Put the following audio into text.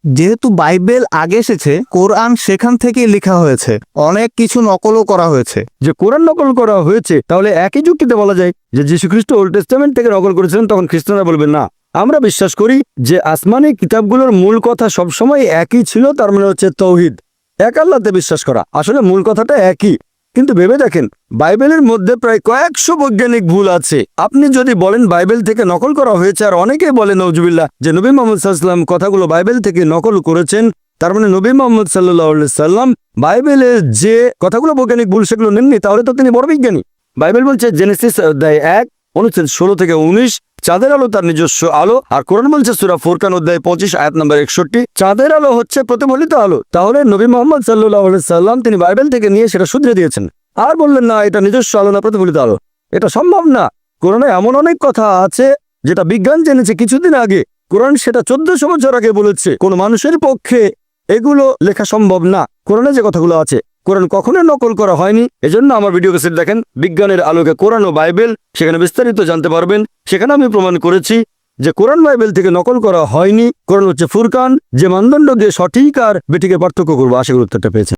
যেহেতু বাইবেল আগে এসেছে, কোরআন সেখান থেকেই লেখা হয়েছে, অনেক কিছু নকলও করা হয়েছে। যে কোরআন নকল করা হয়েছে, তাহলে একই যুক্তিতে বলা যায় যে যীশুখ্রিস্ট ওল্ড টেস্টামেন্ট থেকে নকল করেছিলেন, তখন খ্রিস্টানরা বলবেন না। আমরা বিশ্বাস করি যে আসমানি কিতাবগুলোর মূল কথা সবসময় একই ছিল, তার মানে হচ্ছে তৌহিদ, এক আল্লাহতে বিশ্বাস করা। আসলে মূল কথাটা একই, কিন্তু ভেবে দেখেন বাইবেলের মধ্যে প্রায় কয়েকশো বৈজ্ঞানিক ভুল আছে। আপনি যদি বলেন বাইবেল থেকে নকল করা হয়েছে, আর অনেকেই বলে নওজুবিল্লাহ যে নবী মোহাম্মদ সাল্লাল্লাহু কথাগুলো বাইবেল থেকে নকল করেছেন, তার মানে নবী মোহাম্মদ সাল্লাল্লাহু আলাইহি সাল্লাম বাইবেলের যে কথাগুলো বৈজ্ঞানিক ভুল সেগুলো নেননি, তাহলে তো তিনি বড় বিজ্ঞানী। বাইবেল বলছে জেনেসিস অধ্যায় 1 অনুচ্ছেদ 16 থেকে 19 চাঁদের আলো তার নিজস্ব আলো, আর কোরআন বলছে সূরা ফুরকান অধ্যায় 25 আয়াত নম্বর 61 চাঁদের আলো হচ্ছে প্রতিফলিত আলো। তাহলে নবী মোহাম্মদ সাল্লাল্লাহু আলাইহি সাল্লাম তিনি বাইবেল থেকে নিয়ে সেটা শুধরে দিয়েছেন, আর বললেন না এটা নিজস্ব আলো না প্রতিফলিত আলো। এটা সম্ভব না। কোরআনে এমন অনেক কথা আছে যেটা বিজ্ঞান জেনেছে কিছুদিন আগে, কোরআন সেটা 1400 বছর আগে বলেছে। কোন মানুষের পক্ষে এগুলো লেখা সম্ভব না। কোরআনে যে কথাগুলো আছে কোরআন কখনোই নকল করা হয়নি। এজন্য আমার ভিডিও ক্যাসেট দেখেন বিজ্ঞানের আলোকে কোরআন ও বাইবেল, সেখানে বিস্তারিত জানতে পারবেন। সেখানে আমি প্রমাণ করেছি যে কোরআন বাইবেল থেকে নকল করা হয়নি। কোরআন হচ্ছে ফুরকান, যে মানদণ্ড দিয়ে সঠিক আর বেঠিকের পার্থক্য করবো, আশা করি উত্তরটা পেয়েছেন।